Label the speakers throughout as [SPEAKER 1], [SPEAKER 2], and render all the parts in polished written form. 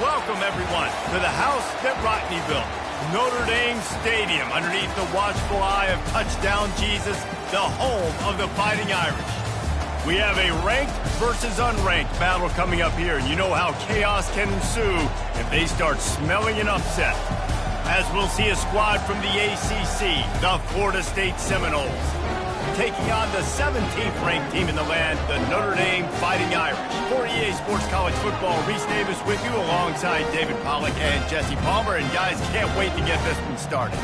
[SPEAKER 1] Welcome, everyone, to the house that Rodney built. Notre Dame Stadium, underneath the watchful eye of Touchdown Jesus, the home of the Fighting Irish. We have a ranked versus unranked battle coming up here, and you know how chaos can ensue if they start smelling an upset. As we'll see a squad from the ACC, the Florida State Seminoles, taking on the 17th ranked team in the land, the Notre Dame Fighting Irish. For EA Sports College Football, Reese Davis with you alongside David Pollack and Jesse Palmer. And guys, can't wait to get this one started.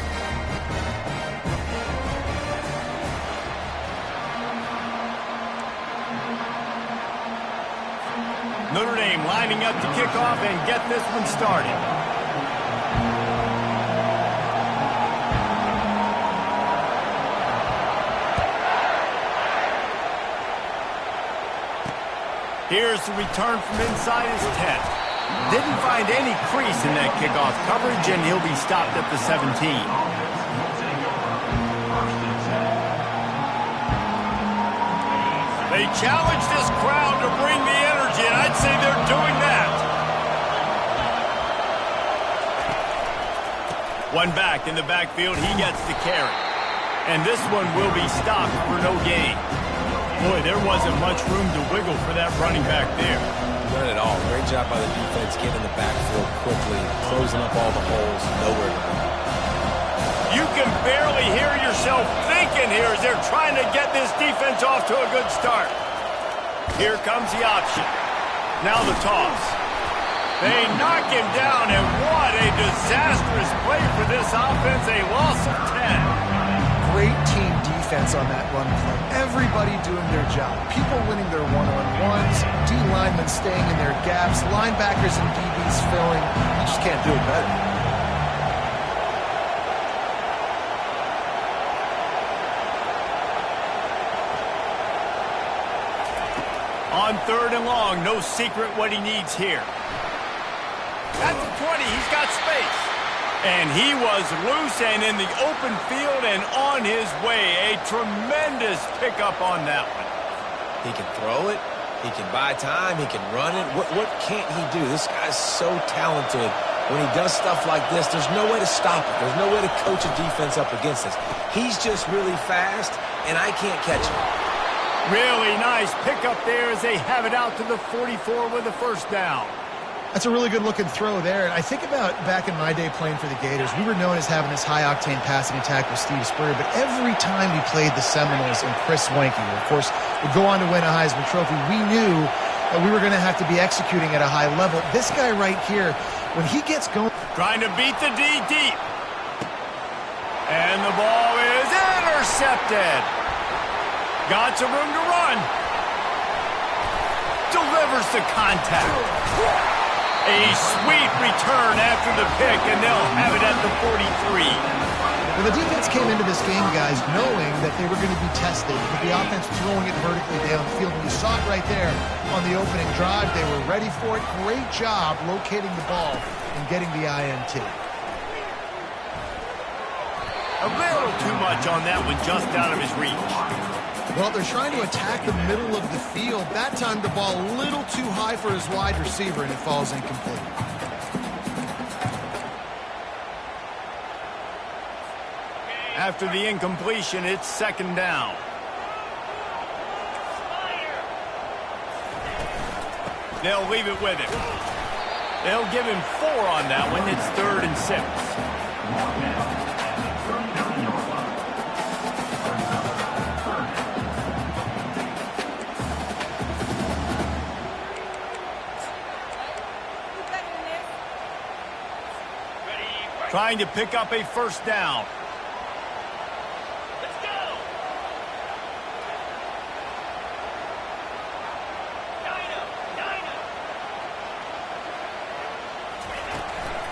[SPEAKER 1] Notre Dame lining up to kick off and get this one started. Here's the return from inside his 10. Didn't find any crease in that kickoff coverage, and he'll be stopped at the 17. They challenge this crowd to bring the energy, and I'd say they're doing that. One back in the backfield, he gets the carry. And this one will be stopped for no gain. Boy, there wasn't much room to wiggle for that running back there.
[SPEAKER 2] None at all. Great job by the defense getting in the backfield quickly, closing up all the holes, nowhere to go.
[SPEAKER 1] You can barely hear yourself thinking here as they're trying to get this defense off to a good start. Here comes the option. Now the toss. They knock him down, and what a disastrous play for this offense. A loss of 10.
[SPEAKER 3] Great team defense on that run play. Everybody doing their job. People winning their one-on-ones, D linemen staying in their gaps, linebackers and DBs filling. You just can't do it better.
[SPEAKER 1] On 3rd and long, no secret what he needs here. At the 20, he's got space. And he was loose and in the open field and on his way. A tremendous pickup on that one.
[SPEAKER 2] He can throw it. He can buy time. He can run it. What can't he do? This guy's so talented. When he does stuff like this, there's no way to stop it. There's no way to coach a defense up against this. He's just really fast, and I can't catch him.
[SPEAKER 1] Really nice pickup there as they have it out to the 44 with a first down.
[SPEAKER 3] That's a really good-looking throw there. And I think about back in my day playing for the Gators, we were known as having this high-octane passing attack with Steve Spurrier, but every time we played the Seminoles and Chris Wenke, who, of course, would go on to win a Heisman Trophy, we knew that we were going to have to be executing at a high level. This guy right here, when he gets going...
[SPEAKER 1] Trying to beat the D deep. And the ball is intercepted. Got some room to run. Delivers the contact. A sweet return after the pick, and they'll have it at the 43.
[SPEAKER 3] Well, the defense came into this game, guys, knowing that they were going to be tested with the offense throwing it vertically downfield. And you saw it right there on the opening drive. They were ready for it. Great job locating the ball and getting the INT.
[SPEAKER 1] A little too much on that one, just out of his reach.
[SPEAKER 3] Well, they're trying to attack the middle of the field. That time the ball a little too high for his wide receiver, and it falls incomplete.
[SPEAKER 1] After the incompletion, it's 2nd down. They'll leave it with him. They'll give him 4 on that one. It's 3rd and 6. Trying to pick up a first down. Let's go.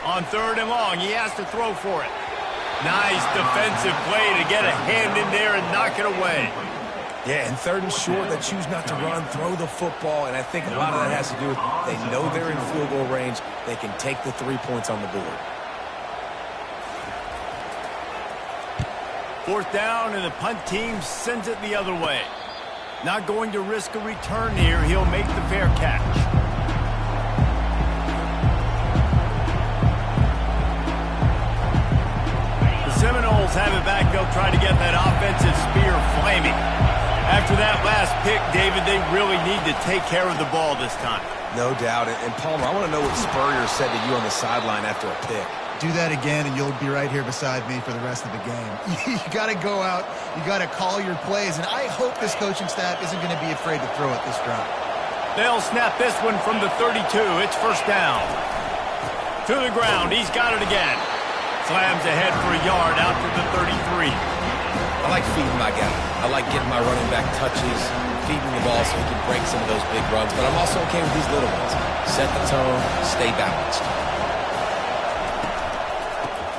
[SPEAKER 1] On 3rd and long, he has to throw for it. Nice defensive play to get a hand in there and knock it away.
[SPEAKER 2] Yeah, and 3rd and short, they choose not to run, throw the football, and I think a lot of that has to do with they know they're in field goal range. They can take the 3 points on the board.
[SPEAKER 1] 4th down, and the punt team sends it the other way. Not going to risk a return here. He'll make the fair catch. They'll try to get that offensive spear flaming. After that last pick, David, they really need to take care of the ball this time.
[SPEAKER 2] No doubt. And Palmer, I want to know what Spurrier said to you on the sideline after a pick.
[SPEAKER 3] Do that again, and you'll be right here beside me for the rest of the game. You got to go out. You got to call your plays, and I hope this coaching staff isn't going to be afraid to throw it this drive.
[SPEAKER 1] They'll snap this one from the 32. It's first down. To the ground. He's got it again. Slams ahead for a yard out to the 33.
[SPEAKER 2] I like feeding my guy. I like getting my running back touches, feeding the ball so he can break some of those big runs. But I'm also okay with these little ones. Set the tone, stay balanced.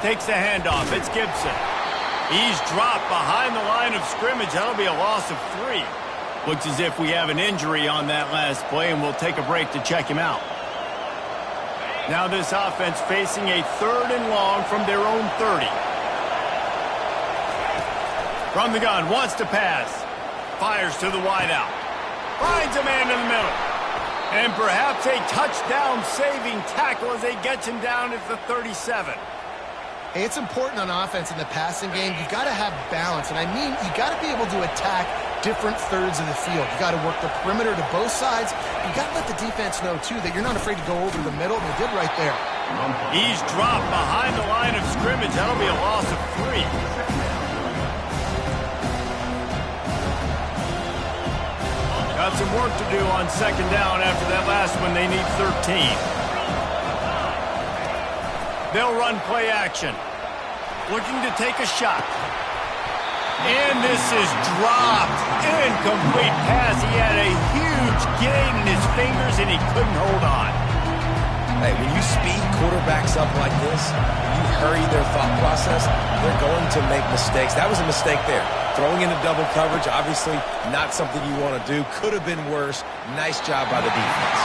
[SPEAKER 1] Takes the handoff. It's Gibson. He's dropped behind the line of scrimmage. That'll be a loss of 3. Looks as if we have an injury on that last play, and we'll take a break to check him out. Now this offense facing a 3rd and long from their own 30. From the gun, wants to pass. Fires to the wideout. Finds a man in the middle. And perhaps a touchdown-saving tackle as they get him down at the 37.
[SPEAKER 3] Hey, it's important on offense in the passing game. You got to have balance, and I mean you got to be able to attack different thirds of the field. You got to work the perimeter to both sides. You got to let the defense know too that you're not afraid to go over the middle, and they did right there.
[SPEAKER 1] He's dropped behind the line of scrimmage. That'll be a loss of 3. Got some work to do on second down after that last one. They need 13. They'll run play action. Looking to take a shot. And this is dropped. Incomplete pass. He had a huge gain in his fingers, and he couldn't hold on.
[SPEAKER 2] Hey, when you speed quarterbacks up like this, you hurry their thought process, they're going to make mistakes. That was a mistake there. Throwing into double coverage, obviously not something you want to do. Could have been worse. Nice job by the defense.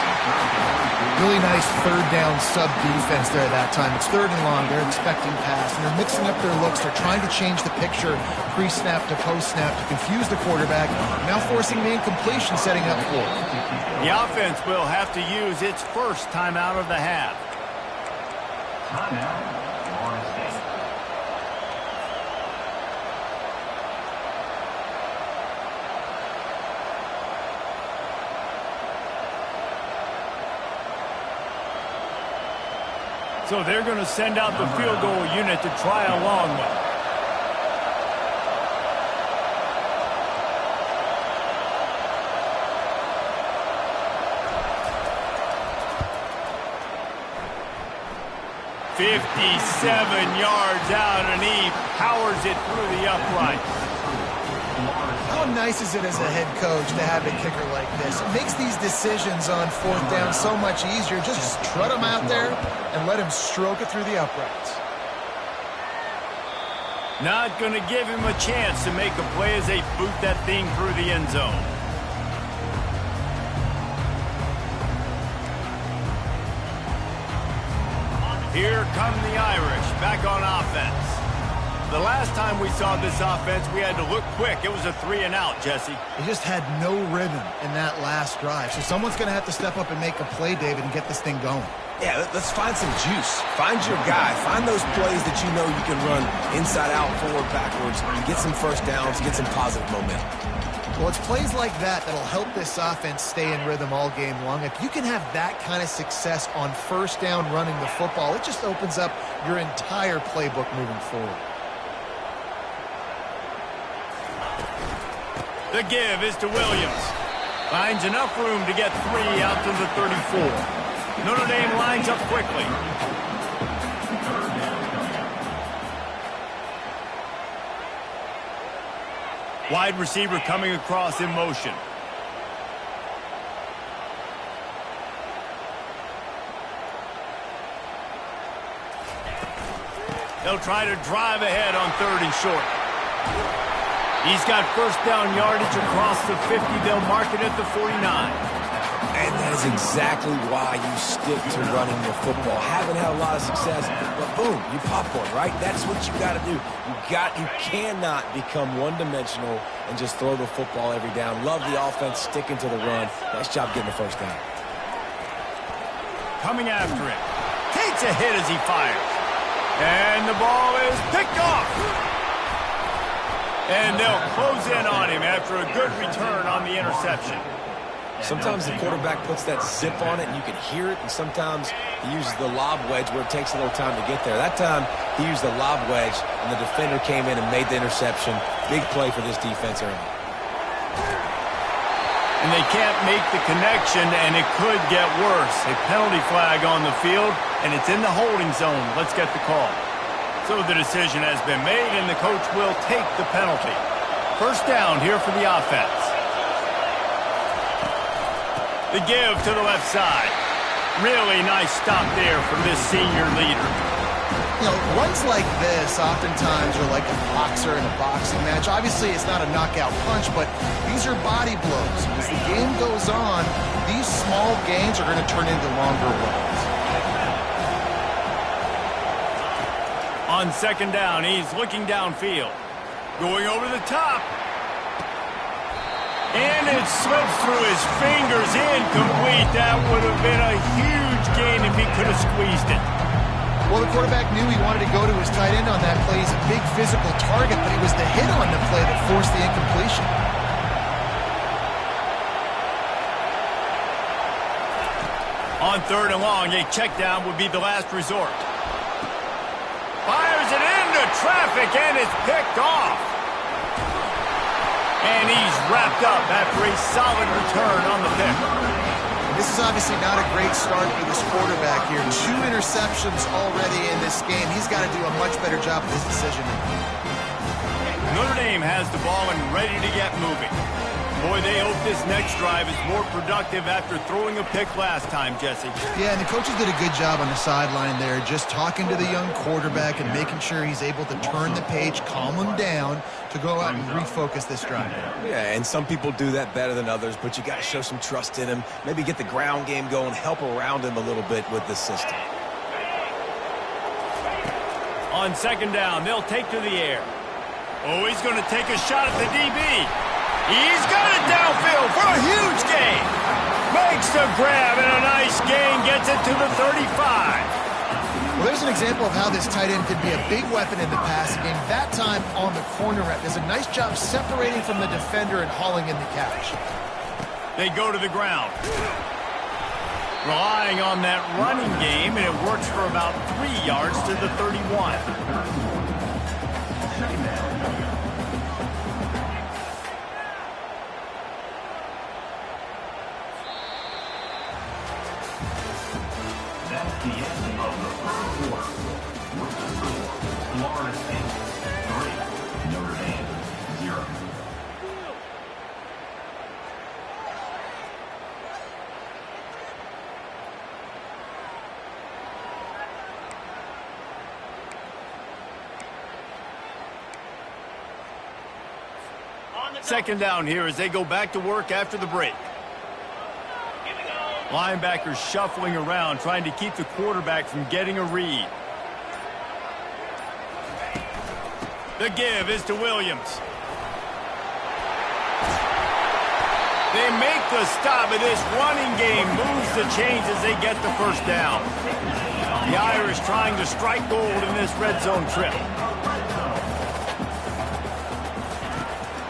[SPEAKER 3] Really nice 3rd down sub-defense there at that time. It's 3rd and long. They're expecting pass, and they're mixing up their looks. They're trying to change the picture pre-snap to post-snap to confuse the quarterback, now forcing the incompletion, setting up for it.
[SPEAKER 1] The offense will have to use its first timeout of the half.
[SPEAKER 4] Timeout, Florida State.
[SPEAKER 1] So they're going to send out the field goal unit to try a long one. "57 yards out, and he powers it through the upright."
[SPEAKER 3] How nice is it as a head coach to have a kicker like this? It makes these decisions on 4th down so much easier. Just strut him out there and let him stroke it through the uprights.
[SPEAKER 1] Not going to give him a chance to make a play as they boot that thing through the end zone. Here come the Irish, back on offense. The last time we saw this offense, we had to look quick. It was a 3 and out, Jesse.
[SPEAKER 3] They just had no rhythm in that last drive. So someone's going to have to step up and make a play, David, and get this thing going.
[SPEAKER 2] Yeah, let's find some juice. Find your guy. Find those plays that you know you can run inside out, forward, backwards, get some first downs, get some positive momentum.
[SPEAKER 3] Well, it's plays like that that'll help this offense stay in rhythm all game long. If you can have that kind of success on first down running the football, it just opens up your entire playbook moving forward.
[SPEAKER 1] The give is to Williams. Finds enough room to get 3 out to the 34. Notre Dame lines up quickly. Wide receiver coming across in motion. They'll try to drive ahead on 3rd and short. He's got first down yardage across the 50. They'll mark it at the 49.
[SPEAKER 2] And that is exactly why you stick to running the football. Haven't had a lot of success, but boom, you pop one, right? That's what you got to do. You cannot become one-dimensional and just throw the football every down. Love the offense, sticking to the run. Nice job getting the first down.
[SPEAKER 1] Coming after it. Takes a hit as he fires. And the ball is picked off. And they'll close in on him after a good return on the interception.
[SPEAKER 2] Sometimes the quarterback puts that zip on it and you can hear it, and sometimes he uses the lob wedge where it takes a little time to get there. That time he used the lob wedge and the defender came in and made the interception. Big play for this defense early.
[SPEAKER 1] And they can't make the connection, and it could get worse. A penalty flag on the field, and it's in the holding zone. Let's get the call. So the decision has been made, and the coach will take the penalty. First down here for the offense. The give to the left side. Really nice stop there from this senior leader.
[SPEAKER 3] You know, runs like this oftentimes are like a boxer in a boxing match. Obviously, it's not a knockout punch, but these are body blows. As the game goes on, these small gains are going to turn into longer ones.
[SPEAKER 1] On second down, he's looking downfield. Going over the top. And it slips through his fingers, incomplete. That would have been a huge gain if he could have squeezed it.
[SPEAKER 3] Well, the quarterback knew he wanted to go to his tight end on that play. He's a big physical target, but it was the hit on the play that forced the incompletion.
[SPEAKER 1] On third and long, a check down would be the last resort. Fires it into traffic, and it's picked off. And he's wrapped up after a solid return on the pick.
[SPEAKER 3] This is obviously not a great start for this quarterback here. 2 interceptions already in this game. He's got to do a much better job with his decision-making.
[SPEAKER 1] Notre Dame has the ball and ready to get moving. Boy, they hope this next drive is more productive after throwing a pick last time, Jesse.
[SPEAKER 3] Yeah, and the coaches did a good job on the sideline there, just talking to the young quarterback and making sure he's able to turn the page, calm him down to go out and refocus this drive.
[SPEAKER 2] Yeah, and some people do that better than others, but you got to show some trust in him. Maybe get the ground game going, help around him a little bit with this system.
[SPEAKER 1] On second down, they'll take to the air. Oh, he's going to take a shot at the DB. He's got it downfield for a huge gain. Makes the grab, and a nice gain gets it to the 35.
[SPEAKER 3] Well, there's an example of how this tight end could be a big weapon in the passing game. That time on the corner route, does a nice job separating from the defender and hauling in the catch.
[SPEAKER 1] They go to the ground. Relying on that running game, and it works for about 3 yards to the 31.
[SPEAKER 4] That's the end of the first quarter. With the score, Florida State 3, Notre Dame 0.
[SPEAKER 1] Second down here as they go back to work after the break. Linebackers shuffling around, trying to keep the quarterback from getting a read. The give is to Williams. They make the stop, and this running game moves the chains as they get the first down. The Irish trying to strike gold in this red zone trip.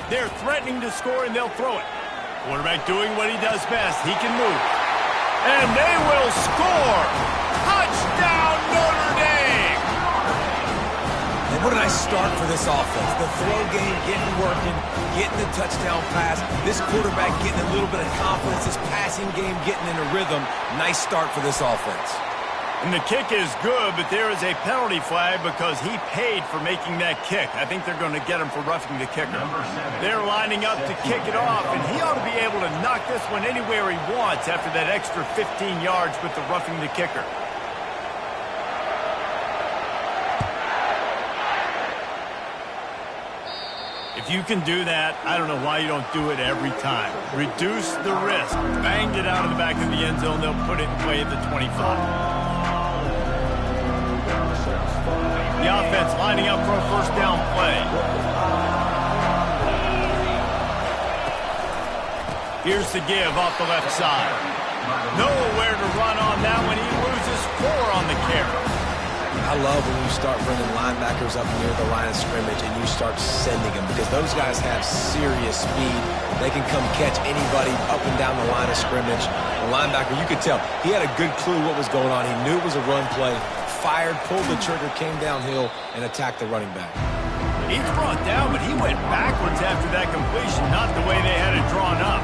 [SPEAKER 1] They're threatening to score, and they'll throw it. Quarterback doing what he does best. He can move. And they will score! Touchdown, Notre Dame!
[SPEAKER 2] And what a nice start for this offense. The throw game getting working, getting the touchdown pass. This quarterback getting a little bit of confidence. This passing game getting in a rhythm. Nice start for this offense.
[SPEAKER 1] And the kick is good, but there is a penalty flag because he paid for making that kick. I think they're going to get him for roughing the kicker. They're lining up to kick it off, and he ought to be able to knock this one anywhere he wants after that extra 15 yards with the roughing the kicker. If you can do that, I don't know why you don't do it every time. Reduce the risk. Banged it out of the back of the end zone. They'll put it in play at the 25. The offense lining up for a first down play. Here's the give off the left side. Nowhere to run on that one. He loses 4 on the carry.
[SPEAKER 2] I love when you start bringing linebackers up near the line of scrimmage and you start sending them, because those guys have serious speed. They can come catch anybody up and down the line of scrimmage. The linebacker, you could tell, he had a good clue what was going on. He knew it was a run play, fired, pulled the trigger, came downhill, and attacked the running back.
[SPEAKER 1] He's brought down, but he went backwards after that completion, not the way they had it drawn up.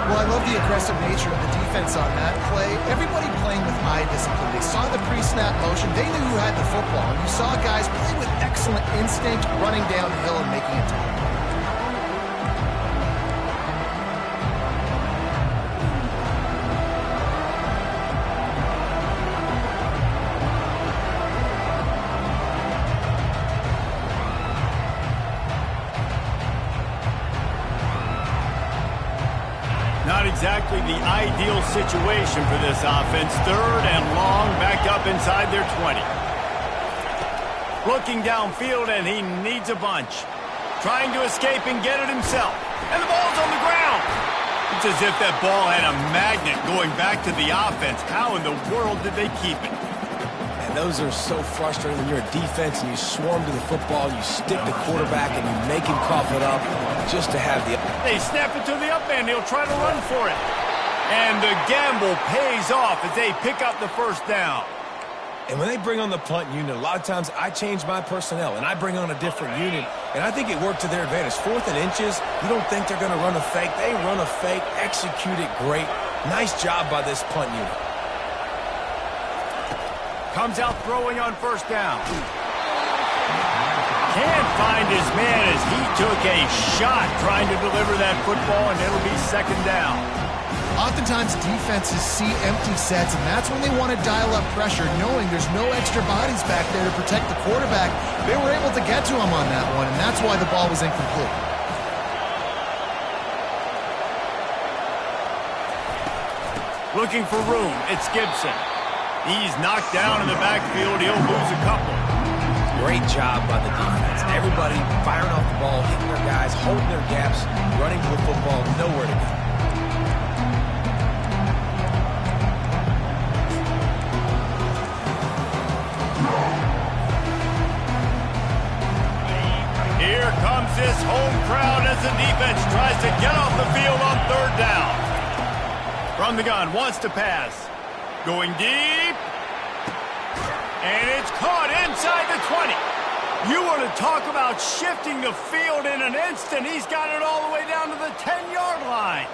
[SPEAKER 3] Well, I love the aggressive nature of the defense on that play. Everybody playing with eye discipline. They saw the pre-snap motion. They knew who had the football. And you saw guys play with excellent instinct, running downhill and making it tackle.
[SPEAKER 1] Not exactly the ideal situation for this offense. 3rd and long, back up inside their 20. Looking downfield, and he needs a bunch. Trying to escape and get it himself. And the ball's on the ground. It's as if that ball had a magnet going back to the offense. How in the world did they keep it?
[SPEAKER 2] And those are so frustrating when you're a defense and you swarm to the football, you stick the quarterback, and you make him cough it up just to have the...
[SPEAKER 1] They snap it to the up end. He'll try to run for it. And the gamble pays off as they pick up the first down.
[SPEAKER 2] And when they bring on the punt unit, a lot of times I change my personnel and I bring on a different unit, and I think it worked to their advantage. 4th and inches, you don't think they're going to run a fake. They run a fake, execute it great. Nice job by this punt unit.
[SPEAKER 1] Comes out throwing on first down. Can't find his man as he took a shot trying to deliver that football, and it'll be 2nd down.
[SPEAKER 3] Oftentimes defenses see empty sets, and that's when they want to dial up pressure, knowing there's no extra bodies back there to protect the quarterback. They were able to get to him on that one, and that's why the ball was incomplete.
[SPEAKER 1] Looking for room, it's Gibson. He's knocked down in the backfield. He'll lose a couple.
[SPEAKER 2] Great job by the defense. Everybody firing off the ball, hitting their guys, holding their gaps, running to the football, nowhere to go.
[SPEAKER 1] Here comes this home crowd as the defense tries to get off the field on 3rd down. From the gun, wants to pass. Going deep. And it's caught inside the 20. You want to talk about shifting the field in an instant. He's got it all the way down to the 10-yard line.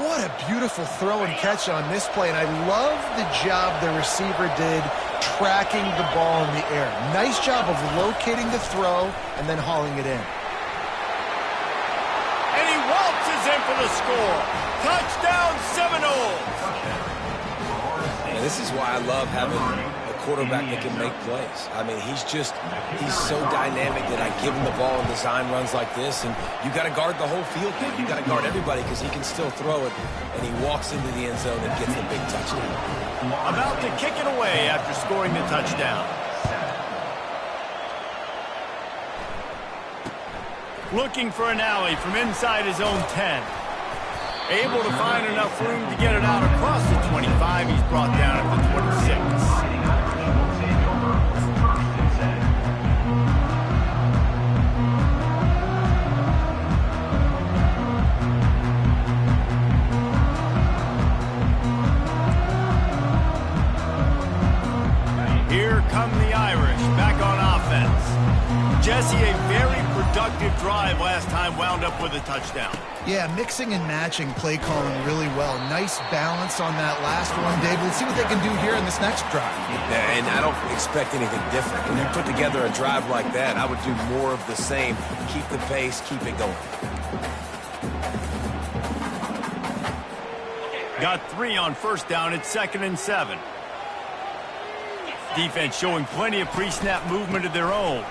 [SPEAKER 3] What a beautiful throw and catch on this play, and I love the job the receiver did tracking the ball in the air. Nice job of locating the throw and then hauling it in.
[SPEAKER 1] And he waltzes in for the score. Touchdown Seminoles.
[SPEAKER 2] And this is why I love having a quarterback that can make plays. I mean, he's so dynamic that I give him the ball in design runs like this, and you got to guard the whole field. You got to guard everybody because he can still throw it, and he walks into the end zone and gets the big touchdown.
[SPEAKER 1] About to kick it away after scoring the touchdown. Looking for an alley from inside his own 10. Able to find enough room to get it out across the 25. He's brought down at the 26. Here come the Irish back on offense. Jesse, a very productive drive last time, wound up with a touchdown.
[SPEAKER 3] Yeah, mixing and matching play calling really well. Nice balance on that last one, Dave. Let's see what they can do here in this next drive.
[SPEAKER 2] And I don't expect anything different. When you put together a drive like that, I would do more of the same. Keep the pace, keep it going.
[SPEAKER 1] Got 3 on first down. It's 2nd and 7. Defense showing plenty of pre-snap movement of their own.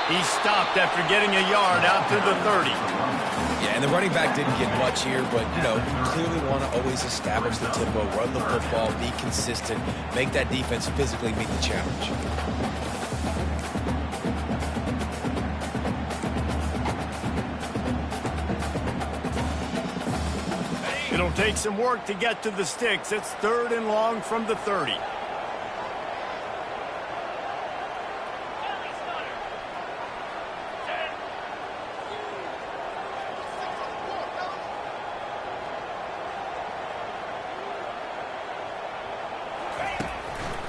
[SPEAKER 1] He stopped after getting a yard out to the 30.
[SPEAKER 2] Yeah, and the running back didn't get much here, but, you know, you clearly want to always establish the tempo, run the football, be consistent, make that defense physically meet the challenge.
[SPEAKER 1] It'll take some work to get to the sticks. It's 3rd and long from the 30.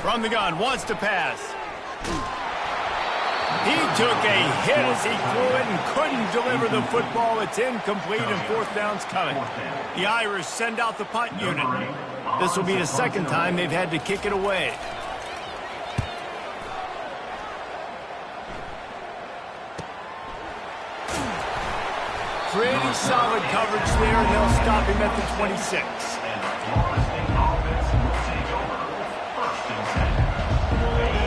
[SPEAKER 1] From the gun, wants to pass. He took a hit as he threw it and couldn't deliver the football. It's incomplete and fourth down's coming. The Irish send out the punt unit. This will be the second time they've had to kick it away. Pretty solid coverage there, and they'll stop him at the 26.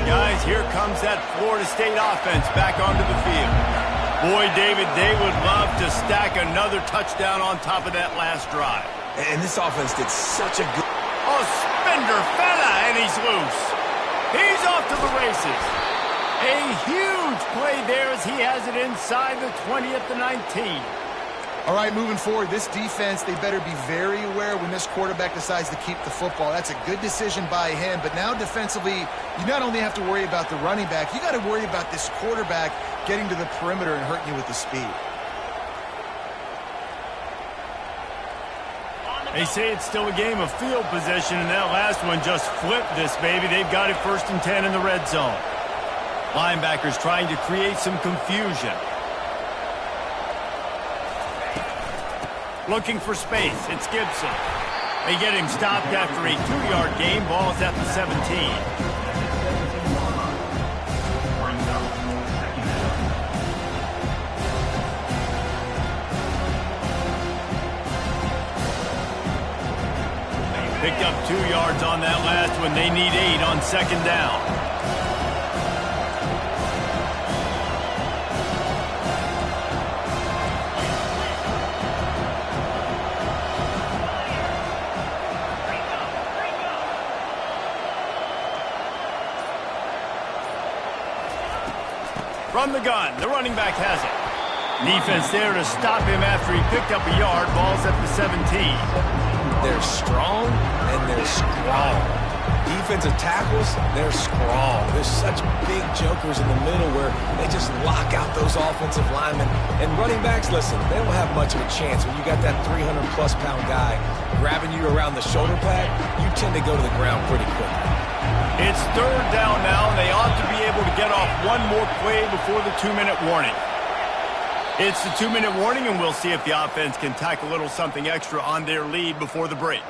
[SPEAKER 1] Guys, here comes that Florida State offense back onto the field. Boy, David, they would love to stack another touchdown on top of that last drive.
[SPEAKER 2] And this offense did such a good...
[SPEAKER 1] Oh, spender fella, and he's loose. He's off to the races. A huge play there as he has it inside the 20 at the 19.
[SPEAKER 3] All right, moving forward, this defense, they better be very aware when this quarterback decides to keep the football. That's a good decision by him, but now defensively, you not only have to worry about the running back, you got to worry about this quarterback getting to the perimeter and hurting you with the speed.
[SPEAKER 1] They say it's still a game of field possession, and that last one just flipped this baby. They've got it 1st and 10 in the red zone. Linebackers trying to create some confusion. Looking for space. It's Gibson. They get him stopped after a 2-yard gain. Ball's at the 17. Picked up 2 yards on that last one. They need 8 on 2nd down. From the gun, the running back has it. Defense there to stop him after he picked up a yard. Ball's at the 17.
[SPEAKER 2] They're strong and they're strong. Defensive tackles, they're strong. There's such big jokers in the middle where they just lock out those offensive linemen. And running backs, listen, they don't have much of a chance. When you got that 300-plus pound guy grabbing you around the shoulder pad, you tend to go to the ground pretty quickly.
[SPEAKER 1] It's 3rd down now, and they ought to be able to get off one more play before the 2-minute warning. It's the 2-minute warning, and we'll see if the offense can tack a little something extra on their lead before the break.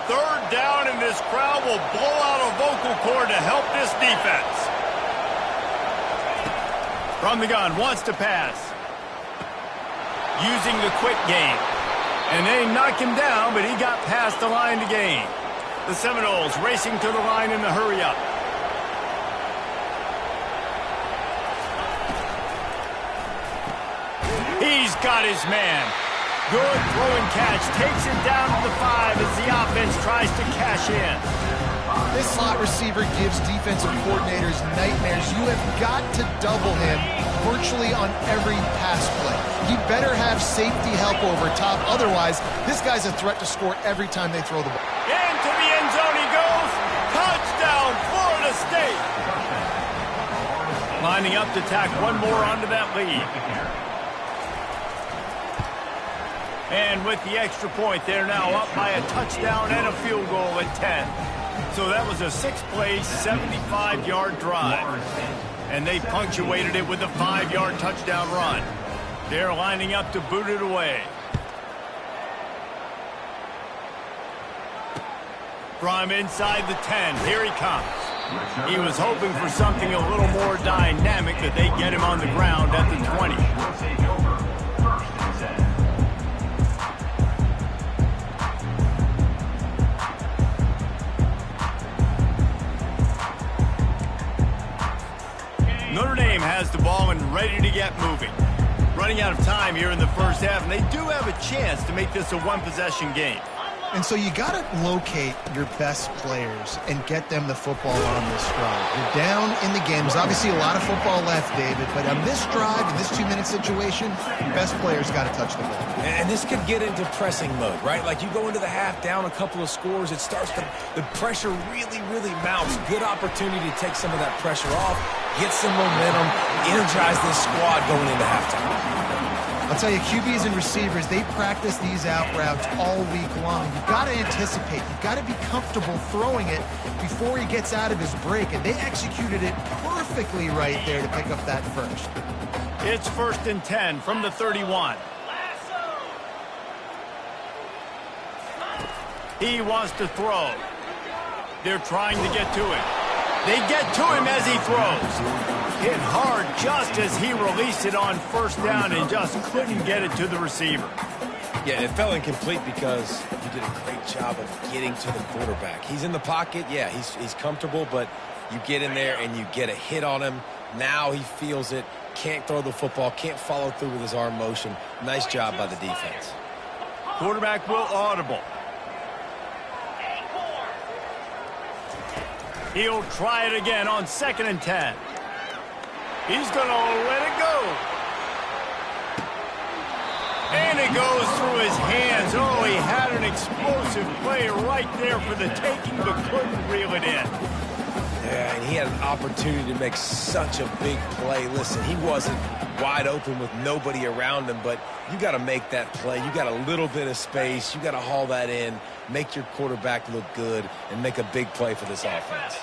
[SPEAKER 1] Third down, and this crowd will blow out a vocal cord to help this defense. From the gun, wants to pass. Using the quick game. And they knock him down, but he got past the line to gain. The Seminoles racing to the line in the hurry-up. He's got his man. Good throw and catch. Takes it down to the 5 as the offense tries to cash in.
[SPEAKER 3] This slot receiver gives defensive coordinators nightmares. You have got to double him virtually on every pass play. He better have safety help over top. Otherwise, this guy's a threat to score every time they throw the ball.
[SPEAKER 1] Into the end zone he goes. Touchdown, Florida State. Lining up to tack one more onto that lead. And with the extra point, they're now up by a touchdown and a field goal at 10. So that was a 6-play, 75-yard drive. And they punctuated it with a 5-yard touchdown run. They're lining up to boot it away. From inside the 10, here he comes. He was hoping for something a little more dynamic, but they get him on the ground at the 20. Notre Dame has the ball and ready to get moving. Running out of time here in the first half, and they do have a chance to make this a one-possession game.
[SPEAKER 3] And so you got to locate your best players and get them the football on this drive. You're down in the game. There's obviously a lot of football left, David, but on this drive, in this 2-minute situation, your best players got to touch the ball.
[SPEAKER 2] And this could get into pressing mode, right? Like you go into the half down a couple of scores, it starts to, the pressure really, really mounts. Good opportunity to take some of that pressure off, get some momentum, energize this squad going into halftime.
[SPEAKER 3] I'll tell you, QBs and receivers, they practice these out routes all week long. You've got to anticipate. You've got to be comfortable throwing it before he gets out of his break, and they executed it perfectly right there to pick up that first.
[SPEAKER 1] It's 1st and 10 from the 31. He wants to throw. They're trying to get to him. They get to him as he throws. Hit hard just as he released it on 1st down and just couldn't get it to the receiver.
[SPEAKER 2] Yeah, it fell incomplete because you did a great job of getting to the quarterback. He's in the pocket. Yeah, he's comfortable, but you get in there and you get a hit on him. Now he feels it. Can't throw the football. Can't follow through with his arm motion. Nice job by the defense.
[SPEAKER 1] Quarterback will audible. He'll try it again on 2nd and 10. He's going to let it go. And it goes through his hands. Oh, he had an explosive play right there for the taking, but couldn't reel it in.
[SPEAKER 2] Yeah, and he had an opportunity to make such a big play. Listen, he wasn't wide open with nobody around him, but you got to make that play. You got a little bit of space. You got to haul that in, make your quarterback look good, and make a big play for this offense.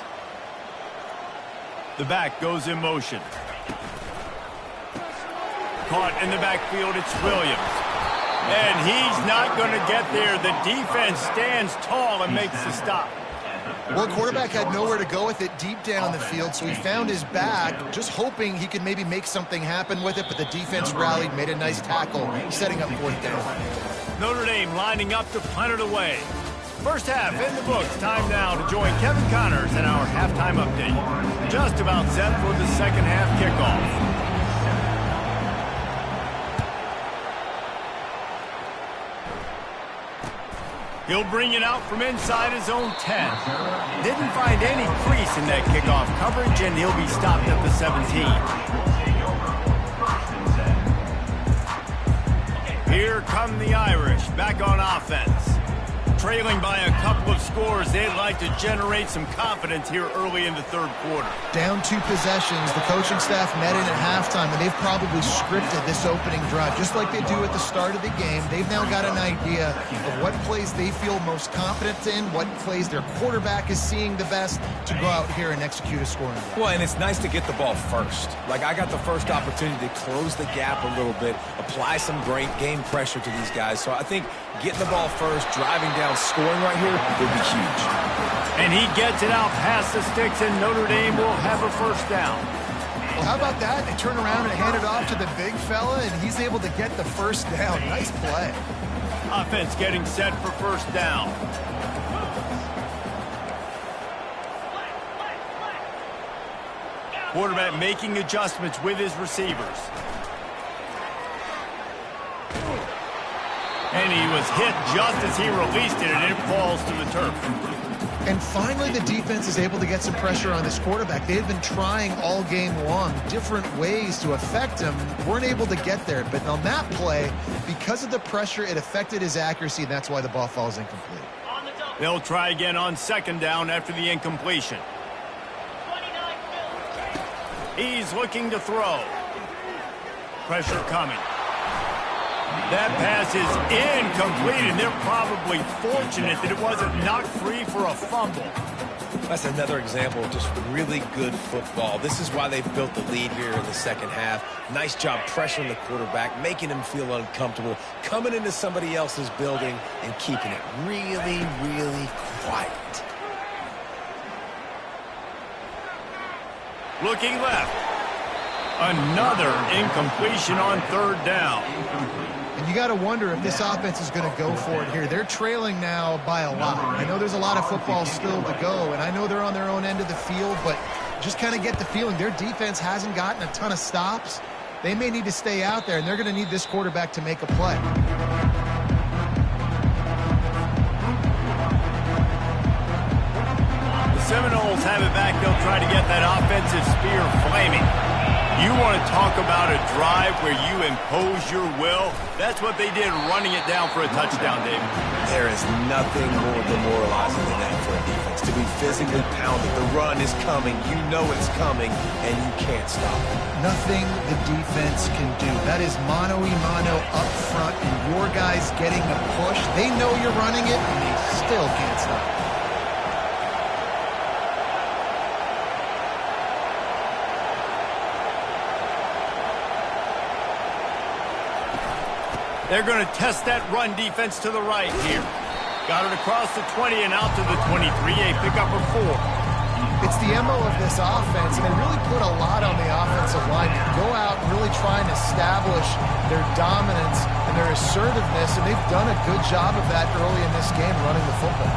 [SPEAKER 1] The back goes in motion. Caught in the backfield, it's Williams. And he's not going to get there. The defense stands tall and makes the stop.
[SPEAKER 3] Well, quarterback had nowhere to go with it deep down the field, so he found his back, just hoping he could maybe make something happen with it, but the defense rallied, made a nice tackle, setting up 4th down.
[SPEAKER 1] Notre Dame lining up to punt it away. First half in the books. Time now to join Kevin Connors in our halftime update. Just about set for the second half kickoff. He'll bring it out from inside his own 10. Didn't find any crease in that kickoff coverage, and he'll be stopped at the 17. Here come the Irish, back on offense. Trailing by a couple of scores, they'd like to generate some confidence here early in the 3rd quarter.
[SPEAKER 3] Down 2 possessions, the coaching staff met in at halftime, and they've probably scripted this opening drive, just like they do at the start of the game. They've now got an idea of what plays they feel most confident in, what plays their quarterback is seeing the best to go out here and execute a scoring drive.
[SPEAKER 2] Well, and it's nice to get the ball first. Like, I got the first opportunity to close the gap a little bit, apply some great game pressure to these guys. So I think getting the ball first, driving down, scoring right here would be huge.
[SPEAKER 1] And he gets it out past the sticks, and Notre Dame will have a 1st down.
[SPEAKER 3] Well, how about that? They turn around and hand it off to the big fella, and he's able to get the 1st down. Nice play.
[SPEAKER 1] Offense getting set for 1st down. Quarterback making adjustments with his receivers. And he was hit just as he released it, and it falls to the turf.
[SPEAKER 3] And finally, the defense is able to get some pressure on this quarterback. They had been trying all game long different ways to affect him. Weren't able to get there. But on that play, because of the pressure, it affected his accuracy, and that's why the ball falls incomplete.
[SPEAKER 1] They'll try again on 2nd down after the incompletion. He's looking to throw. Pressure coming. That pass is incomplete, and they're probably fortunate that it wasn't knocked free for a fumble.
[SPEAKER 2] That's another example of just really good football. This is why they've built the lead here in the 2nd half. Nice job pressuring the quarterback, making him feel uncomfortable, coming into somebody else's building and keeping it really, really quiet.
[SPEAKER 1] Looking left. Another incompletion on 3rd down.
[SPEAKER 3] And you got to wonder if this offense is going to go for it here. They're trailing now by a lot. I know there's a lot of football still to go, and I know they're on their own end of the field, but just kind of get the feeling their defense hasn't gotten a ton of stops. They may need to stay out there, and they're going to need this quarterback to make a play.
[SPEAKER 1] Seminoles have it back. They'll try to get that offensive spear flaming. You want to talk about a drive where you impose your will? That's what they did, running it down for a touchdown, David.
[SPEAKER 2] There is nothing more demoralizing than that for a defense. To be physically pounded. The run is coming. You know it's coming, and you can't stop it.
[SPEAKER 3] Nothing the defense can do. That is mano-a-mano up front, and your guys getting a push. They know you're running it, and they still can't stop it.
[SPEAKER 1] They're going to test that run defense to the right here. Got it across the 20 and out to the 23, a pickup of 4.
[SPEAKER 3] It's the MO of this offense, and they really put a lot on the offensive line to go out and really try and establish their dominance and their assertiveness, and they've done a good job of that early in this game running the football.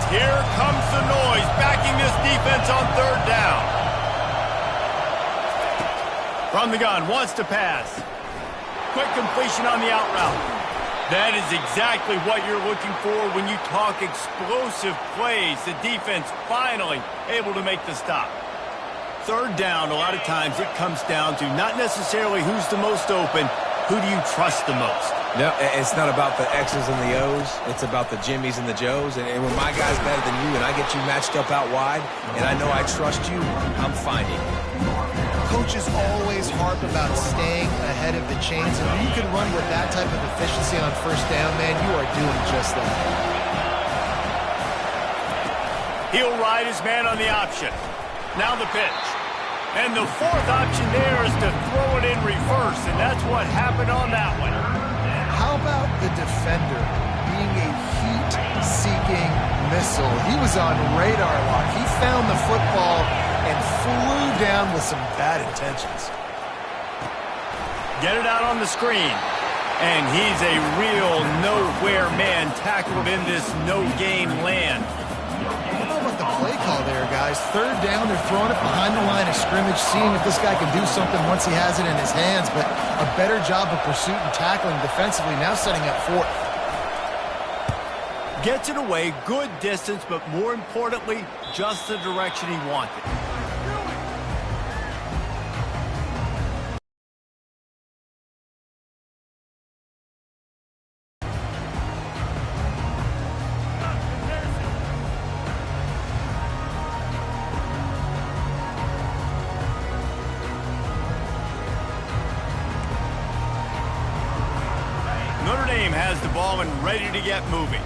[SPEAKER 1] Here comes the noise, backing this defense on third down. From the gun, wants to pass. Quick completion on the out route. That is exactly what you're looking for when you talk explosive plays. The defense finally able to make the stop. Third down, a lot of times it comes down to not necessarily who's the most open, who do you trust the most?
[SPEAKER 2] No, it's not about the X's and the O's. It's about the Jimmies and the Joes. And when my guy's better than you and I get you matched up out wide and I know I trust you, I'm finding you.
[SPEAKER 3] Coaches always harp about staying ahead of the chains. And when you can run with that type of efficiency on first down, man, you are doing just that.
[SPEAKER 1] He'll ride his man on the option. Now the pitch. And the fourth option there is to throw it in reverse, and that's what happened on that one.
[SPEAKER 3] How about the defender being a heat-seeking missile? He was on radar lock. He found the football and flew down with some bad intentions.
[SPEAKER 1] Get it out on the screen. And he's a real nowhere man tackled in this no-gain land.
[SPEAKER 3] I don't know about the play call there, guys. Third down, they're throwing it behind the line of scrimmage, seeing if this guy can do something once he has it in his hands, but a better job of pursuit and tackling defensively, now setting up fourth.
[SPEAKER 1] Gets it away, good distance, but more importantly, just the direction he wanted. Notre Dame has the ball and ready to get moving.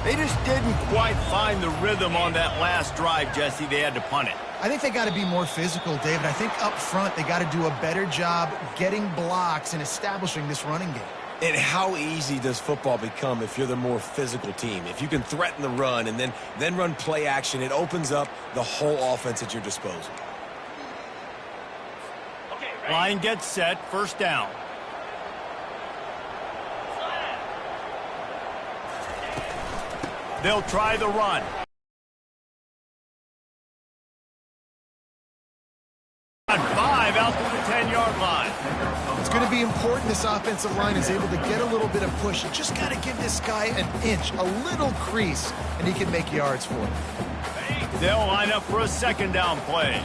[SPEAKER 1] They just didn't quite find the rhythm on that last drive, Jesse. They had to punt it.
[SPEAKER 3] I think they got to be more physical, David. I think up front they got to do a better job getting blocks and establishing this running game.
[SPEAKER 2] And how easy does football become if you're the more physical team? If you can threaten the run and then run play action, it opens up the whole offense at your disposal.
[SPEAKER 1] Line gets set, first down. They'll try the run. 5 out to the 10-yard line.
[SPEAKER 3] It's going to be important this offensive line is able to get a little bit of push. You just got to give this guy an inch, a little crease, and he can make yards for it.
[SPEAKER 1] They'll line up for a second down play.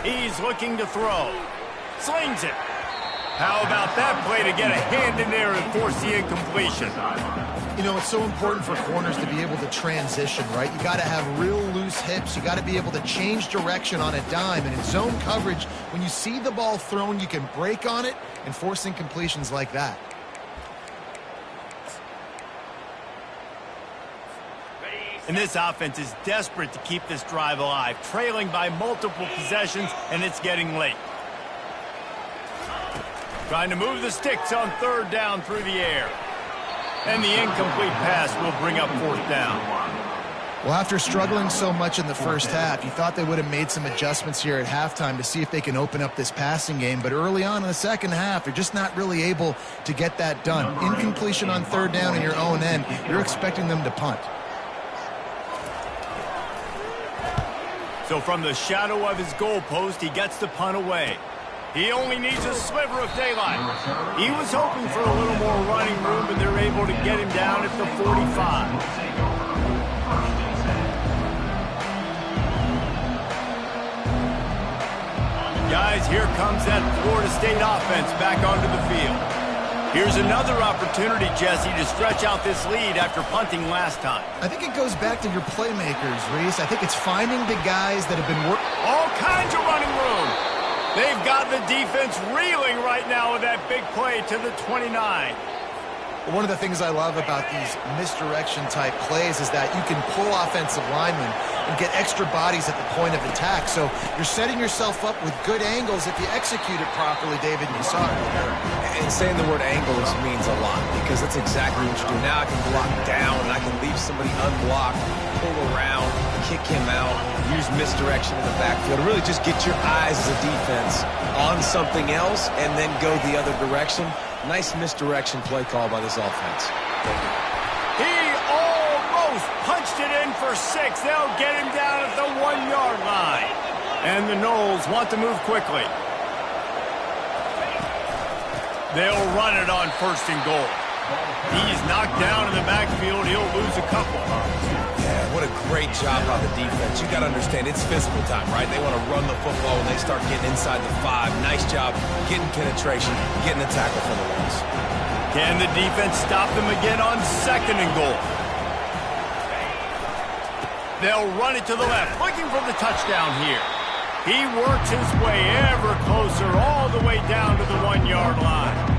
[SPEAKER 1] He's looking to throw. Slings it. How about that play to get a hand in there and force the incompletion?
[SPEAKER 3] You know, it's so important for corners to be able to transition, right? You got to have real loose hips. You got to be able to change direction on a dime. And in zone coverage, when you see the ball thrown, you can break on it and force incompletions like that.
[SPEAKER 1] And this offense is desperate to keep this drive alive, trailing by multiple possessions, and it's getting late. Trying to move the sticks on third down through the air. And the incomplete pass will bring up fourth down.
[SPEAKER 3] Well, after struggling so much in the first half, you thought they would have made some adjustments here at halftime to see if they can open up this passing game. But early on in the second half, they're just not really able to get that done. Incompletion on third down in your own end, you're expecting them to punt.
[SPEAKER 1] So from the shadow of his goalpost, he gets the punt away. He only needs a sliver of daylight. He was hoping for a little more running room, but they're able to get him down at the 45. Guys, here comes that Florida State offense back onto the field. Here's another opportunity, Jesse, to stretch out this lead after punting last time.
[SPEAKER 3] I think it goes back to your playmakers, Reese. I think it's finding the guys that have been working.
[SPEAKER 1] All kinds of running room. They've got the defense reeling right now with that big play to the 29.
[SPEAKER 3] One of the things I love about these misdirection-type plays is that you can pull offensive linemen and get extra bodies at the point of attack. So you're setting yourself up with good angles if you execute it properly, David, and you saw it.
[SPEAKER 2] And saying the word angles means a lot because that's exactly what you do. Now I can block down and I can leave somebody unblocked, pull around, kick him out, use misdirection in the backfield. Really just get your eyes as a defense on something else and then go the other direction. Nice misdirection play call by this offense.
[SPEAKER 1] He almost punched it in for 6. They'll get him down at the 1-yard line. And the Noles want to move quickly. They'll run it on 1st and goal. He's knocked down in the backfield. He'll lose a couple.
[SPEAKER 2] Yeah, what a great job by the defense. You got to understand, it's physical time, right? They want to run the football when they start getting inside the 5. Nice job getting penetration, getting the tackle for the loss.
[SPEAKER 1] Can the defense stop them again on 2nd and goal? They'll run it to the left, looking for the touchdown here. He works his way ever closer all the way down to the 1-yard line.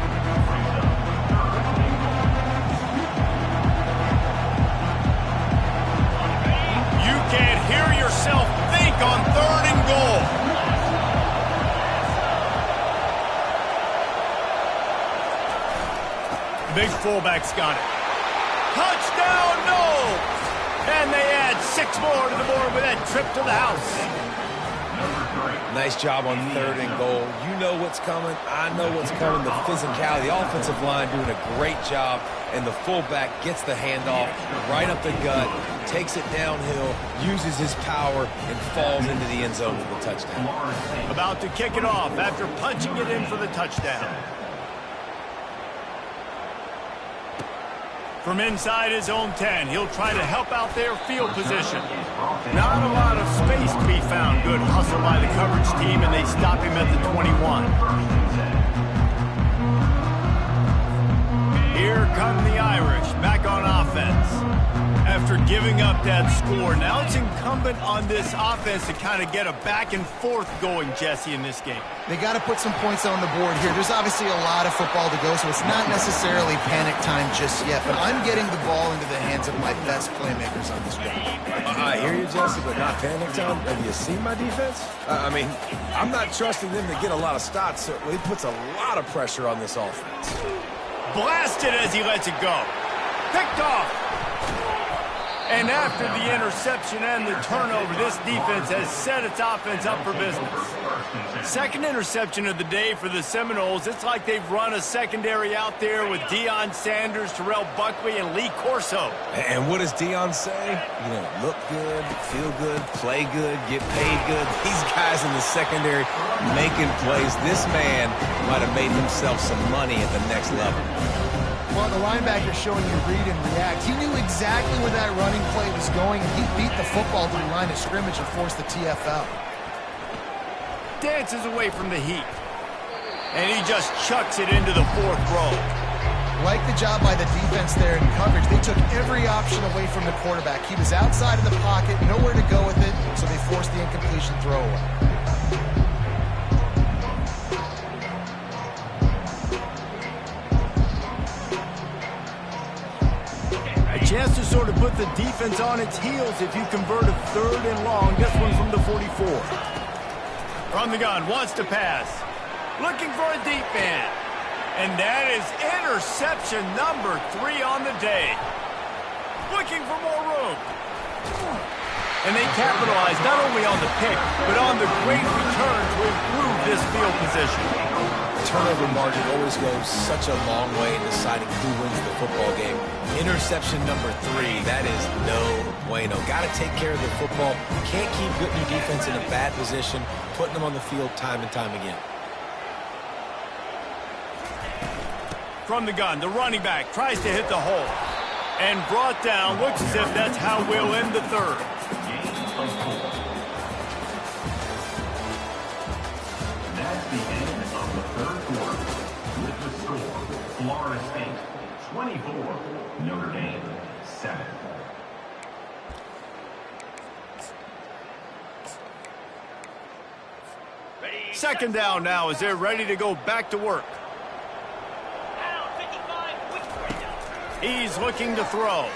[SPEAKER 1] Can't hear yourself think on 3rd and goal. Big fullback's got it. Touchdown, no! And they add 6 more to the board with that trip to the house.
[SPEAKER 2] Nice job on 3rd and goal. You know what's coming. I know what's coming. The physicality, the offensive line doing a great job, and the fullback gets the handoff right up the gut, takes it downhill, uses his power, and falls into the end zone for the touchdown.
[SPEAKER 1] About to kick it off after punching it in for the touchdown. From inside his own 10, he'll try to help out their field position. Not a lot of space to be found. Good hustle by the coverage team, and they stop him at the 21. Here come the Irish, back on offense. After giving up that score, now it's incumbent on this offense to kind of get a back and forth going, Jesse, in this game.
[SPEAKER 3] They got to put some points on the board here. There's obviously a lot of football to go, so it's not necessarily panic time just yet, but I'm getting the ball into the hands of my best playmakers on this drive.
[SPEAKER 2] I hear you, Jesse, but not panic time. Have you seen my defense? I mean, I'm not trusting them to get a lot of stops, so he puts a lot of pressure on this offense.
[SPEAKER 1] Blasted as he lets it go. Picked off. And after the interception and the turnover, this defense has set its offense up for business. 2nd interception of the day for the Seminoles. It's like they've run a secondary out there with Deion Sanders, Terrell Buckley, and Lee Corso.
[SPEAKER 2] And what does Deion say? You know, look good, feel good, play good, get paid good. These guys in the secondary making plays. This man might have made himself some money at the next level.
[SPEAKER 3] Well, the linebacker showing you read and react. He knew exactly where that running play was going, and he beat the football to the line of scrimmage and forced the TFL.
[SPEAKER 1] Dances away from the heat. And he just chucks it into the 4th row.
[SPEAKER 3] Like the job by the defense there in coverage. They took every option away from the quarterback. He was outside of the pocket, nowhere to go with it, so they forced the incompletion throwaway.
[SPEAKER 1] Chance to sort of put the defense on its heels if you convert a 3rd and long. This one from the 44. From the gun, wants to pass. Looking for a deep man. And that is interception number 3 on the day. Looking for more room. And they capitalized not only on the pick, but on the great return to improve this field position.
[SPEAKER 2] Turnover margin always goes such a long way in deciding who wins the football game. Interception number 3, that is no bueno. Got to take care of the football. Can't keep putting your defense in a bad position, putting them on the field time and time again.
[SPEAKER 1] From the gun, the running back tries to hit the hole. And brought down, looks as if that's how we'll end the third.
[SPEAKER 4] That's the end of the third quarter. With the score, Florida State 24, Notre Dame 7.
[SPEAKER 1] Second down now as they're ready to go back to work. He's looking to throw.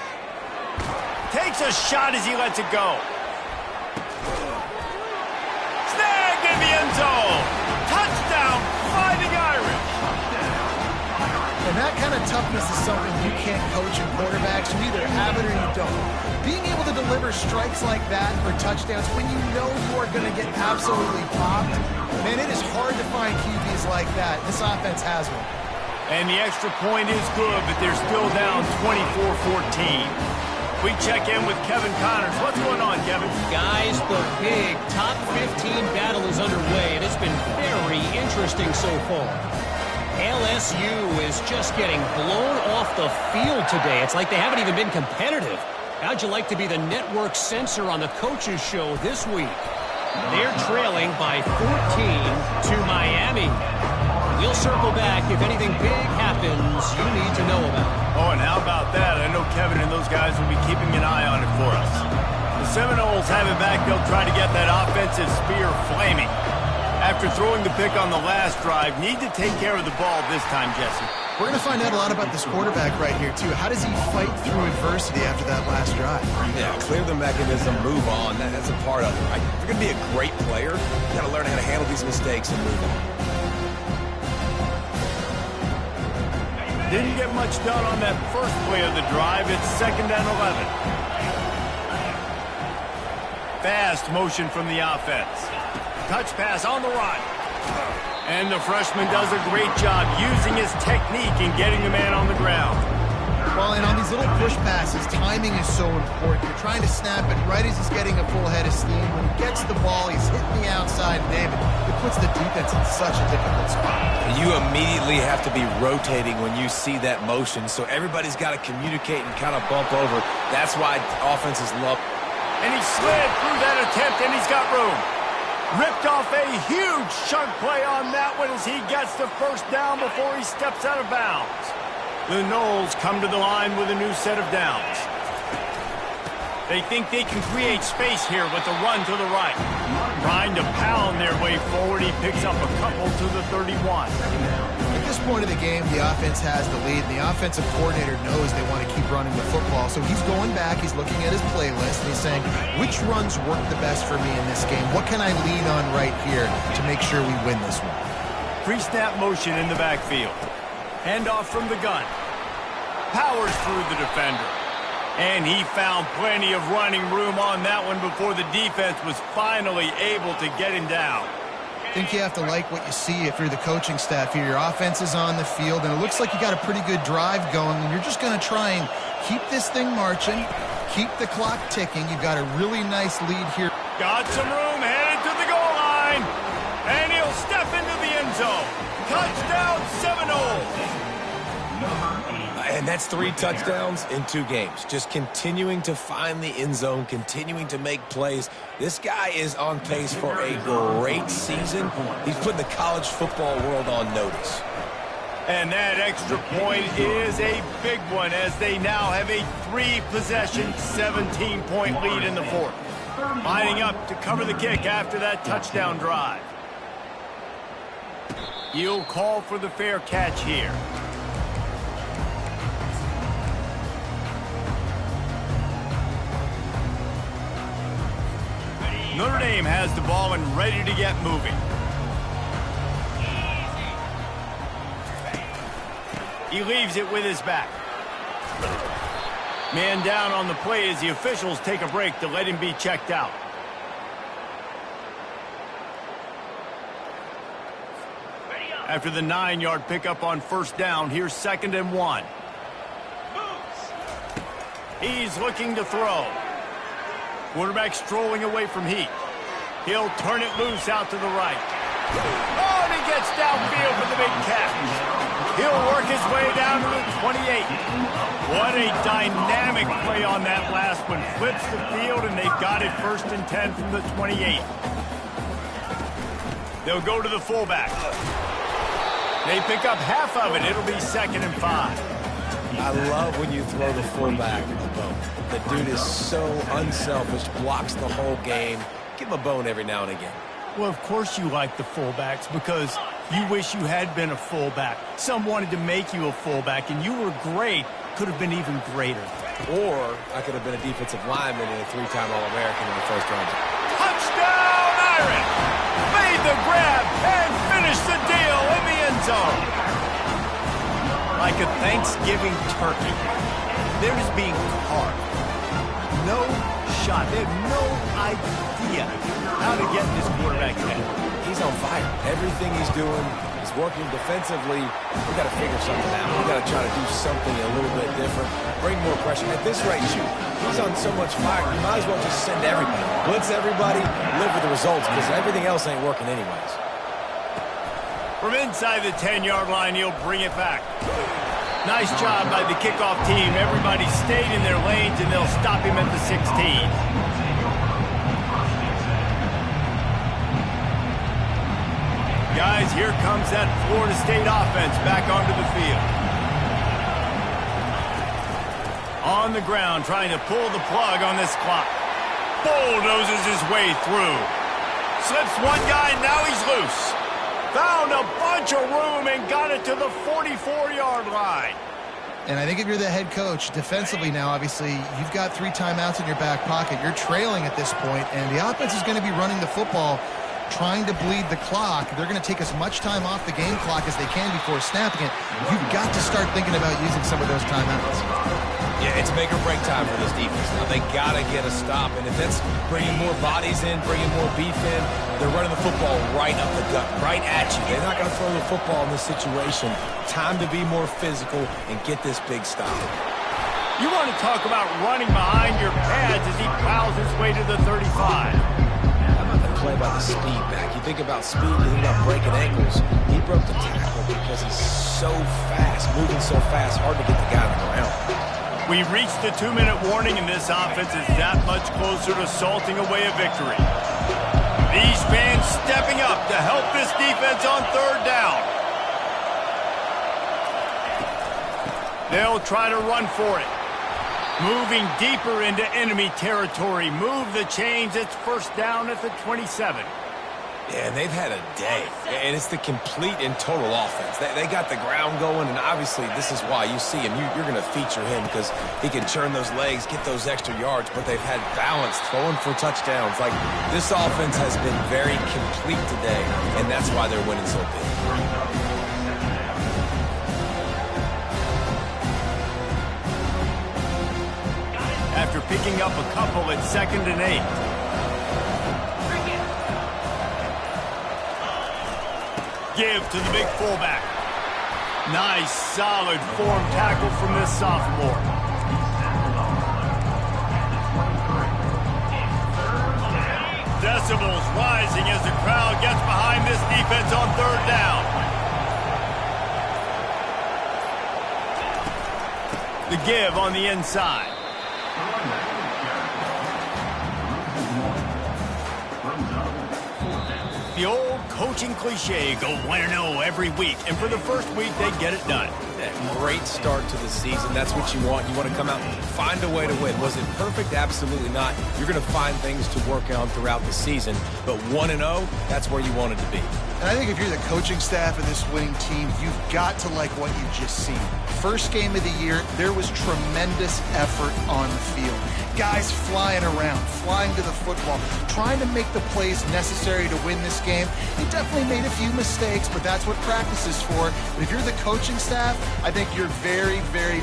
[SPEAKER 1] Takes a shot as he lets it go. Snagged in the end zone. Touchdown, Fighting Irish.
[SPEAKER 3] And that kind of toughness is something you can't coach in quarterbacks. You either have it or you don't. Being able to deliver strikes like that for touchdowns when you know you are going to get absolutely popped, man, it is hard to find QBs like that. This offense has one.
[SPEAKER 1] And the extra point is good, but they're still down 24-14. We check in with Kevin Connors. What's going on, Kevin?
[SPEAKER 5] Guys, the big top 15 battle is underway, and it's been very interesting so far. LSU is just getting blown off the field today. It's like they haven't even been competitive. How'd you like to be the network censor on the coaches show this week? They're trailing by 14 to Miami. We'll circle back if anything big happens you need to know about.
[SPEAKER 1] Oh, and how about that? I know Kevin and those guys will be keeping an eye on it for us. The Seminoles have it back. They'll try to get that offensive spear flaming. After throwing the pick on the last drive, need to take care of the ball this time, Jesse.
[SPEAKER 3] We're going to find out a lot about this quarterback right here, too. How does he fight through adversity after that last drive?
[SPEAKER 2] Yeah, clear the mechanism, move on. That's a part of it, right? If you're going to be a great player, you got to learn how to handle these mistakes and move on.
[SPEAKER 1] Didn't get much done on that first play of the drive. It's 2nd and 11. Fast motion from the offense. Touch pass on the run. And the freshman does a great job using his technique and getting the man on the ground.
[SPEAKER 3] Well, and on these little push passes, timing is so important. You're trying to snap it right as he's getting a full head of steam. When he gets the ball, he's hitting the outside, David. It puts the defense in such a difficult spot.
[SPEAKER 2] You immediately have to be rotating when you see that motion, so everybody's got to communicate and kind of bump over. That's why offenses love.
[SPEAKER 1] And he slid through that attempt, and he's got room. Ripped off a huge chunk play on that one as he gets the first down before he steps out of bounds. The Noles come to the line with a new set of downs. They think they can create space here with the run to the right. Trying to pound their way forward, he picks up a couple to the 31.
[SPEAKER 3] At this point of the game, the offense has the lead, and the offensive coordinator knows they want to keep running the football. So he's going back, he's looking at his playlist, and he's saying, which runs work the best for me in this game? What can I lean on right here to make sure we win this one?
[SPEAKER 1] Pre-snap motion in the backfield. Handoff from the gun. Powers through the defender. And he found plenty of running room on that one before the defense was finally able to get him down.
[SPEAKER 3] I think you have to like what you see if you're the coaching staff here. Your offense is on the field, and it looks like you got a pretty good drive going, and you're just going to try and keep this thing marching, keep the clock ticking. You've got a really nice lead here.
[SPEAKER 1] Got some room, headed to the goal line, and he'll step into the end zone. Touchdown, Seminoles.
[SPEAKER 2] And that's 3 touchdowns in 2 games. Just continuing to find the end zone, continuing to make plays. This guy is on pace for a great season. He's putting the college football world on notice.
[SPEAKER 1] And that extra point is a big one as they now have a 3-possession, 17-point lead in the fourth. Lining up to cover the kick after that touchdown drive. You'll call for the fair catch here. Notre Dame has the ball and ready to get moving. He leaves it with his back. Man down on the play as the officials take a break to let him be checked out. After the 9-yard pickup on first down, here's 2nd and 1. He's looking to throw. Quarterback strolling away from heat. He'll turn it loose out to the right. Oh, and he gets downfield for the big catch. He'll work his way down to the 28. What a dynamic play on that last one. Flips the field, and they've got it 1st and 10 from the 28. They'll go to the fullback. They pick up half of it. It'll be 2nd and 5.
[SPEAKER 2] I love when you throw the fullback a bone. The dude is so unselfish, blocks the whole game. Give him a bone every now and again.
[SPEAKER 1] Well, of course you like the fullbacks because you wish you had been a fullback. Some wanted to make you a fullback, and you were great. Could have been even greater.
[SPEAKER 2] Or I could have been a defensive lineman and a 3-time All-American in the first round.
[SPEAKER 1] Touchdown, Irish! Made the grab and finished the deal in the end zone. Like a Thanksgiving turkey, they're just being carved. No shot. They have no idea how to get this quarterback head.
[SPEAKER 2] He's on fire. Everything he's doing is working defensively. We've got to figure something out. We've got to try to do something a little bit different. Bring more pressure. At this rate, shoot, he's on so much fire. You might as well just send everybody. Blitz everybody, live with the results, because everything else ain't working anyways.
[SPEAKER 1] From inside the 10-yard line, he'll bring it back. Nice job by the kickoff team. Everybody stayed in their lanes, and they'll stop him at the 16. Guys, here comes that Florida State offense back onto the field. On the ground, trying to pull the plug on this clock. Bulldozes his way through. Slips one guy, now he's loose. Found a bunch of room and got it to the 44-yard line.
[SPEAKER 3] And I think if you're the head coach, defensively now, obviously, you've got 3 timeouts in your back pocket. You're trailing at this point, and the offense is going to be running the football, trying to bleed the clock. They're going to take as much time off the game clock as they can before snapping it. You've got to start thinking about using some of those timeouts.
[SPEAKER 2] Yeah, it's make or break time for this defense. Now, they got to get a stop, and if that's bringing more bodies in, bringing more beef in, they're running the football right up the gut, right at you. They're not going to throw the football in this situation. Time to be more physical and get this big stop.
[SPEAKER 1] You want to talk about running behind your pads as he plows his way to the 35.
[SPEAKER 2] How about the play by the speed back? You think about speed, you think about breaking ankles. He broke the tackle because he's so fast, moving so fast, hard to get the guy on the ground.
[SPEAKER 1] We reached the 2-minute warning, and this offense is that much closer to salting away a victory. These fans stepping up to help this defense on 3rd down. They'll try to run for it. Moving deeper into enemy territory. Move the chains. It's 1st down at the 27.
[SPEAKER 2] Yeah, and they've had a day, and it's the complete and total offense. They got the ground going, and obviously this is why you see him. You're going to feature him because he can churn those legs, get those extra yards, but they've had balance, throwing for touchdowns. Like, this offense has been very complete today, and that's why they're winning so big.
[SPEAKER 1] After picking up a couple at 2nd and 8. Give to the big fullback. Nice, solid form tackle from this sophomore. Decibels rising as the crowd gets behind this defense on 3rd down. The give on the inside. The old coaching cliche, go 1-0 every week, and for the first week, they get it done.
[SPEAKER 2] Yeah, great start to the season. That's what you want. You want to come out and find a way to win. Was it perfect? Absolutely not. You're going to find things to work on throughout the season, but 1-0, that's where you want it to be.
[SPEAKER 3] And I think if you're the coaching staff of this winning team, you've got to like what you've just seen. First game of the year, there was tremendous effort on the field. Guys flying around, flying to the football, trying to make the plays necessary to win this game. They definitely made a few mistakes, but that's what practice is for. But if you're the coaching staff, I think you're very, very